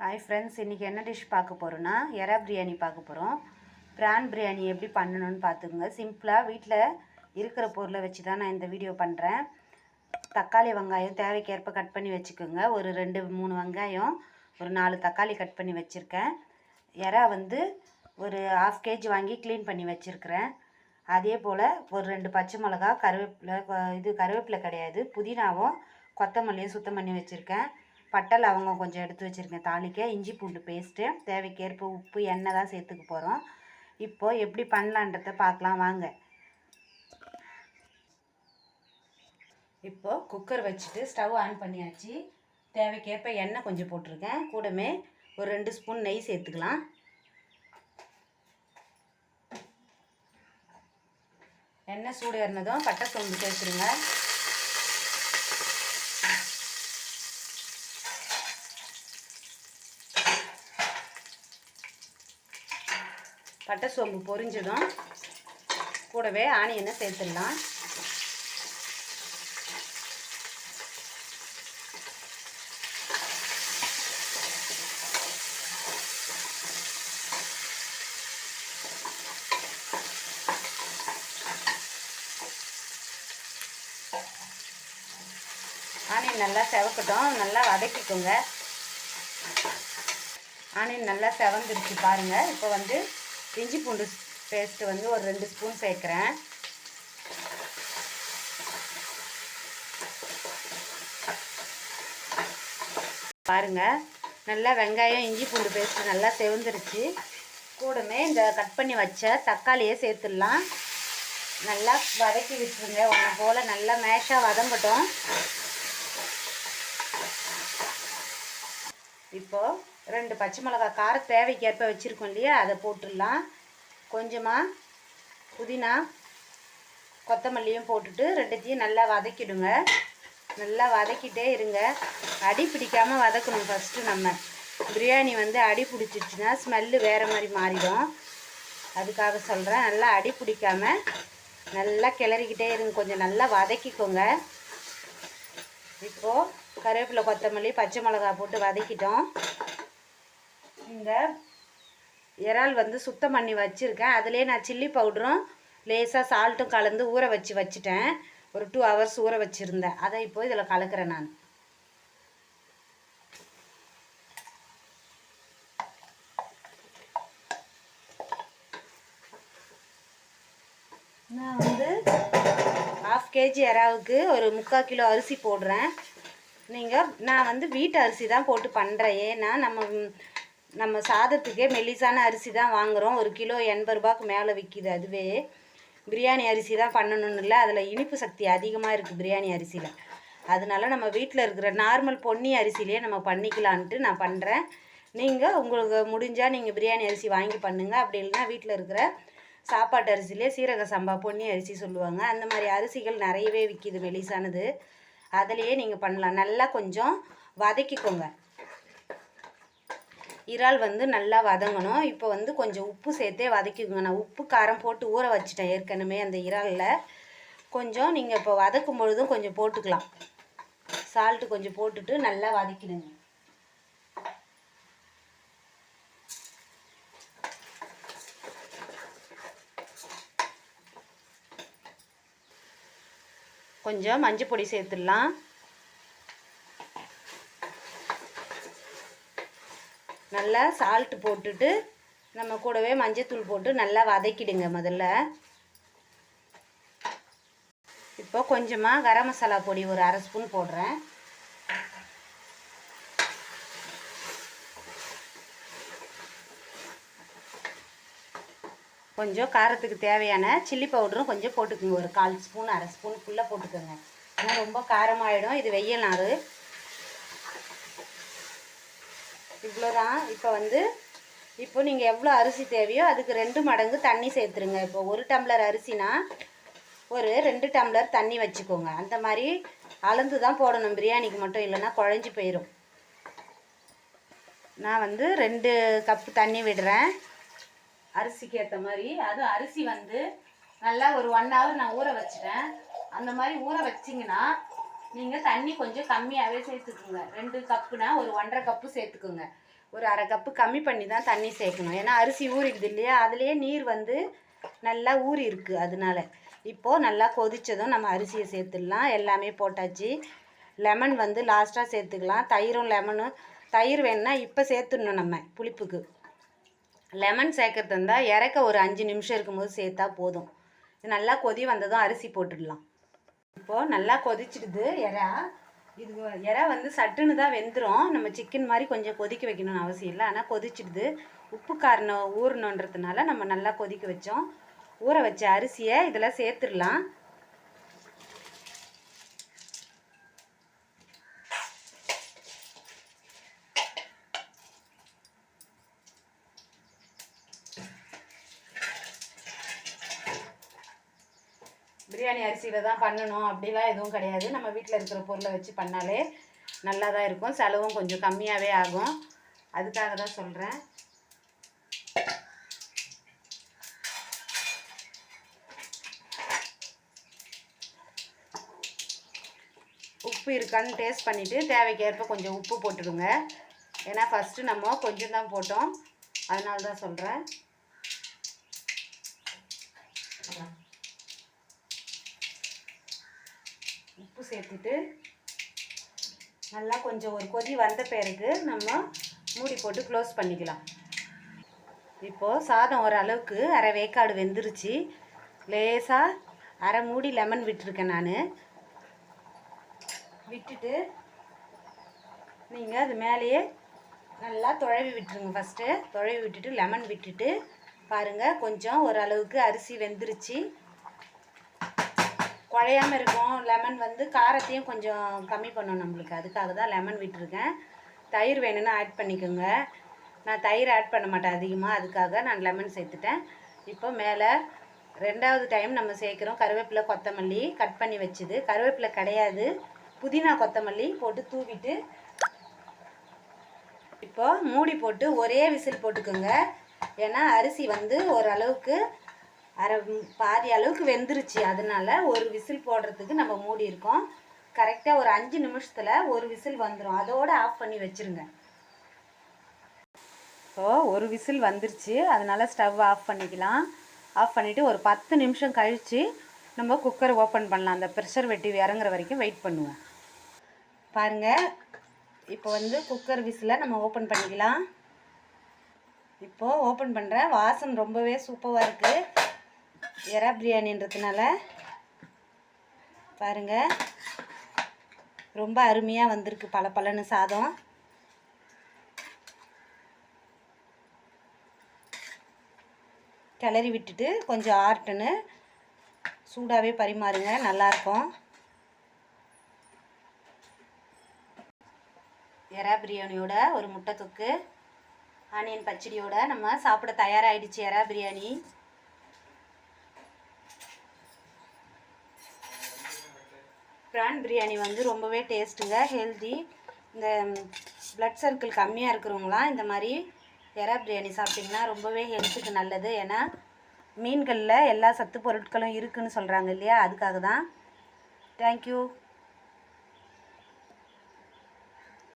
Hi friends, இன்றைக்கி என்ன dish பார்க்க போகிறோன்னா எறா பிரியாணி பார்க்க போகிறோம். ப்ரான் பிரியாணி எப்படி பண்ணணும்னு பார்த்துக்குங்க. சிம்பிளாக வீட்டில் இருக்கிற பொருளை வச்சு தான் நான் இந்த வீடியோ பண்ணுறேன். தக்காளி வெங்காயம் தேவைக்கேற்ப கட் பண்ணி வச்சுக்கோங்க. ஒரு 2-3 வெங்காயம், ஒரு 4 தக்காளி கட் பண்ணி வச்சுருக்கேன். எறா வந்து ஒரு 1/2 kg வாங்கி க்ளீன் பண்ணி வச்சுருக்கிறேன். அதே போல் ஒரு 2 பச்சை மிளகா, கருவேப்பிலை கிடையாது, புதினாவும் கொத்தமல்லியும் சுத்தம் பண்ணி வச்சுருக்கேன். பட்டை லவங்கம் கொஞ்சம் எடுத்து வச்சுருக்கேன் தாளிக்க. இஞ்சி பூண்டு பேஸ்ட்டு, தேவைக்கேற்ப உப்பு, எண்ணெய் தான் சேர்த்துக்க போகிறோம். இப்போது எப்படி பண்ணலான்றதை பார்க்கலாம் வாங்க. இப்போது குக்கர் வச்சுட்டு ஸ்டவ் ஆன் பண்ணியாச்சு. தேவைக்கேற்ப எண்ணெய் கொஞ்சம் போட்டிருக்கேன். கூடவே ஒரு 2 ஸ்பூன் நெய் சேர்த்துக்கலாம். எண்ணெய் சூடு ஏறினதும் பட்டை சோம்பு சேர்த்துருங்க. பட்டை சோம்பு பொரிஞ்சதும் கூடவே ஆனியனை சேர்த்துடலாம். ஆனியன் நல்லா செவக்கட்டும், நல்லா வதக்கிக்கோங்க. ஆனியன் நல்லா செவந்துருச்சு பாருங்கள். இப்போ வந்து இஞ்சி பூண்டு பேஸ்ட்டு வந்து ஒரு 2 ஸ்பூன் சேர்க்குறேன். பாருங்கள், நல்லா வெங்காயம் இஞ்சி பூண்டு பேஸ்ட்டு நல்லா செவந்துருச்சு. கூடவே இந்த கட் பண்ணி வச்ச தக்காளியை சேர்த்துடலாம். நல்லா வதக்கி விட்டுருங்க. ஒன்று போல் நல்லா மேஷாக வதங்கட்டும். இப்போது 2 பச்சை மிளகா கார தேவைக்கேற்ப வச்சுருக்கோம் இல்லையா, அதை போட்டுடலாம். கொஞ்சமாக புதினா கொத்தமல்லியும் போட்டுட்டு 2த்தையும் நல்லா வதக்கிடுங்க. நல்லா வதக்கிட்டே இருங்க. அடி பிடிக்காமல் வதக்கணும். ஃபஸ்ட்டு நம்ம பிரியாணி வந்து அடி பிடிச்சிருச்சுன்னா ஸ்மெல்லு வேறு மாதிரி மாறிடும். அதுக்காக சொல்கிறேன். நல்லா அடி பிடிக்காமல் நல்லா கிளறிக்கிட்டே இருங்க. கொஞ்சம் நல்லா வதக்கிக்கோங்க. இப்போது கருவேப்பிலை, கொத்தமல்லி, பச்சை மிளகா போட்டு வதக்கிட்டோம். இந்த இறால் வந்து சுத்தம் பண்ணி வச்சுருக்கேன். அதிலே நான் சில்லி பவுடரும் லேசாக சால்ட்டும் கலந்து ஊற வச்சுட்டேன். ஒரு 2 hours ஊற வச்சுருந்தேன். அதை இப்போ இதில் கலக்கிறேன். நான் வந்து 1/2 kg இறாவுக்கு ஒரு 3/4 கிலோ அரிசி போடுறேன். நான் வந்து வீட்டு அரிசி தான் போட்டு பண்ணுறேன். ஏன்னா நம்ம சாதத்துக்கே மெல்லிசான அரிசி தான் வாங்குகிறோம். 1 கிலோ 80 ரூபாய்க்கு மேலே விற்கிது. அதுவே பிரியாணி அரிசி தான் பண்ணணும்னு இல்லை, அதில் இனிப்பு சக்தி அதிகமாக இருக்குது பிரியாணி அரிசியில். அதனால நம்ம வீட்டில் இருக்கிற நார்மல் பொன்னி அரிசியிலே நம்ம பண்ணிக்கலான்ட்டு நான் பண்ணுறேன். நீங்கள் உங்களுக்கு முடிஞ்சால் நீங்கள் பிரியாணி அரிசி வாங்கி பண்ணுங்கள். அப்படி இல்லைன்னா வீட்டில் இருக்கிற சாப்பாட்டு அரிசியிலே சீரக சம்பா பொன்னி அரிசி சொல்லுவாங்க, அந்த மாதிரி அரிசிகள் நிறையவே விற்கிது மெலிசானது. அதிலையே நீங்கள் பண்ணலாம். நல்லா கொஞ்சம் வதக்கிக்கோங்க. இறால் வந்து நல்லா வதங்கணும். இப்போ வந்து கொஞ்சம் உப்பு சேர்த்தே வதக்கிக்கோங்க. நான் உப்பு காரம் போட்டு ஊற வச்சுட்டேன் ஏற்கனவே அந்த இறாலில். கொஞ்சம் நீங்கள் இப்போ வதக்கும் பொழுதும் கொஞ்சம் போட்டுக்கலாம். சால்ட்டு கொஞ்சம் போட்டுட்டு நல்லா வதக்கிடுங்க. கொஞ்சம் மஞ்சள் பொடி சேர்த்துடலாம். நல்லா சால்ட்டு போட்டுட்டு நம்ம கூடவே மஞ்சத்தூள் போட்டு நல்லா வதக்கிடுங்க முதல்ல. இப்போ கொஞ்சமாக கரம் மசாலா பொடி ஒரு 1/2 ஸ்பூன் போடுறேன். கொஞ்சம் காரத்துக்கு தேவையான சில்லி பவுடரும் கொஞ்சம் போட்டுக்கோங்க. ஒரு 1/4 ஸ்பூன் 1/2 ஸ்பூனுக்குள்ளே போட்டுக்கோங்க. ஏன்னா ரொம்ப காரமாகிடும். இது வெயில் நாள். இவ்வளோதான். இப்போ நீங்கள் எவ்வளோ அரிசி தேவையோ அதுக்கு 2 மடங்கு தண்ணி சேர்த்துருங்க. இப்போ 1 டம்ளர் அரிசினா ஒரு 2 டம்ளர் தண்ணி வச்சுக்கோங்க. அந்த மாதிரி அளந்து தான் போடணும் பிரியாணிக்கு மட்டும், இல்லைன்னா குழஞ்சி போயிடும். நான் வந்து 2 கப்பு தண்ணி விடுறேன் அரிசிக்கு ஏற்ற மாதிரி. அதுவும் அரிசி வந்து நல்லா ஒரு 1 hour நான் ஊற வச்சுட்டேன். அந்த மாதிரி ஊற வச்சிங்கன்னா நீங்கள் தண்ணி கொஞ்சம் கம்மியாகவே சேர்த்துக்குங்க. 2 கப்புனா ஒரு 1.5 கப்பு சேர்த்துக்குங்க. ஒரு அரை கப்பு கம்மி பண்ணி தான் தண்ணி சேர்க்கணும். ஏன்னா அரிசி ஊறிடுது இல்லையா, அதுலேயே நீர் வந்து நல்லா ஊறி இருக்குது. அதனால இப்போது நல்லா கொதித்ததும் நம்ம அரிசியை சேர்த்துடலாம். எல்லாமே போட்டாச்சு. லெமன் வந்து லாஸ்ட்டாக சேர்த்துக்கலாம். தயிரும் லெமனும், தயிர் வேணுன்னா இப்போ சேர்த்துடணும். நம்ம புளிப்புக்கு லெமன் சேர்க்கறது இருந்தால் இறக்க ஒரு 5 நிமிஷம் இருக்கும்போது சேர்த்தா போதும். இது நல்லா கொதி வந்ததும் அரிசி போட்டுடலாம். இப்போது நல்லா கொதிச்சிடுது இறா. இது இறா வந்து சட்டுன்னு தான் வெந்துடும். நம்ம சிக்கன் மாதிரி கொஞ்சம் கொதிக்க வைக்கணும்னு அவசியம் இல்லை. ஆனால் கொதிச்சிடுது. உப்பு காரணம் ஊறணுன்றதுனால நம்ம நல்லா கொதிக்க வச்சோம். ஊற வச்ச அரிசியை இதில் சேர்த்துடலாம். பிரியாணி அரிசியில் தான் பண்ணணும் அப்படிலாம் எதுவும் கிடையாது. நம்ம வீட்டில் இருக்கிற பொருளை வச்சு பண்ணாலே நல்லா தான் இருக்கும். செலவும் கொஞ்சம் கம்மியாகவே ஆகும். அதுக்காக தான் சொல்கிறேன். உப்பு இருக்கான்னு டேஸ்ட் பண்ணிவிட்டு தேவைக்கேற்ப கொஞ்சம் உப்பு போட்டுடுங்க. ஏன்னா ஃபஸ்ட்டு நம்ம கொஞ்சம் தான் போட்டோம், அதனால தான் சொல்கிறேன். உப்பு சேர்த்துட்டு நல்லா கொஞ்சம் ஒரு கொதி வந்த பிறகு நம்ம மூடி போட்டு க்ளோஸ் பண்ணிக்கலாம். இப்போது சாதம் ஓரளவுக்கு அரை வேக்காடு வெந்துருச்சு. லேசாக அரை மூடி லெமன் விட்டுருக்கேன் நான். விட்டுட்டு நீங்கள் அது மேலேயே நல்லா துழவி விட்டுருங்க. ஃபஸ்ட்டு துழவி விட்டுட்டு லெமன் விட்டுட்டு பாருங்கள், கொஞ்சம் ஓரளவுக்கு அரிசி வெந்துருச்சு. குழையாமல் இருக்கும். லெமன் வந்து காரத்தையும் கொஞ்சம் கம்மி பண்ணும் நம்மளுக்கு. அதுக்காக தான் லெமன் விட்டுருக்கேன். தயிர் வேணும்னா ஆட் பண்ணிக்கோங்க. நான் தயிர் ஆட் பண்ண மாட்டேன் அதிகமாக, அதுக்காக நான் லெமன் சேர்த்துட்டேன். இப்போ மேலே 2வது டைம் நம்ம சேர்க்குறோம் கருவேப்பிலை, கொத்தமல்லி கட் பண்ணி வச்சுது. கருவேப்பிலை கிடையாது, புதினா கொத்தமல்லி போட்டு தூவிட்டு இப்போ மூடி போட்டு ஒரே விசில் போட்டுக்கோங்க. ஏன்னா அரிசி வந்து ஓரளவுக்கு பாதி அளவுக்கு வெந்துருச்சு. அதனால ஒரு விசில் போடுறதுக்கு நம்ம மூடி இருக்கோம். கரெக்டாக ஒரு 5 நிமிஷத்தில் ஒரு விசில் வந்துடும். அதோடு ஆஃப் பண்ணி வச்சுருங்க. ஒரு விசில் வந்துருச்சு, அதனால் ஸ்டவ் ஆஃப் பண்ணிக்கலாம். ஆஃப் பண்ணிவிட்டு ஒரு 10 நிமிஷம் கழித்து நம்ம குக்கரை ஓப்பன் பண்ணலாம். அந்த ப்ரெஷர் வெட்டி இறங்குற வரைக்கும் வெயிட் பண்ணுவோம். பாருங்கள், இப்போ வந்து குக்கர் விசிலை நம்ம ஓப்பன் பண்ணிக்கலாம். இப்போது ஓப்பன் பண்ணுறேன். வாசம் ரொம்பவே சூப்பராக இருக்குது. எறா பிரியாணின்றதுனால பாருங்கள், ரொம்ப அருமையாக வந்திருக்கு. பலன்னு சாதம். கிளறி விட்டுட்டு கொஞ்சம் ஆர்ட்டுன்னு சூடாகவே பரிமாறுங்க, நல்லாயிருக்கும். எறா பிரியாணியோட ஒரு முட்டை தொக்கு, ஆனியன் பச்சடியோட நம்ம சாப்பிட தயாராகிடுச்சு எறா பிரியாணி. ப்ரான் பிரியாணி வந்து ரொம்பவே டேஸ்ட்டுங்க, ஹெல்தி. இந்த பிளட் சர்க்கிள் கம்மியாக இருக்கிறவங்களாம் இந்த மாதிரி எறா பிரியாணி சாப்பிட்டிங்கன்னா ரொம்பவே ஹெல்த்துக்கு நல்லது. ஏன்னா மீன்களில் எல்லா சத்து பொருட்களும் இருக்குதுன்னு சொல்கிறாங்க இல்லையா, அதுக்காக தான். தேங்க்யூ.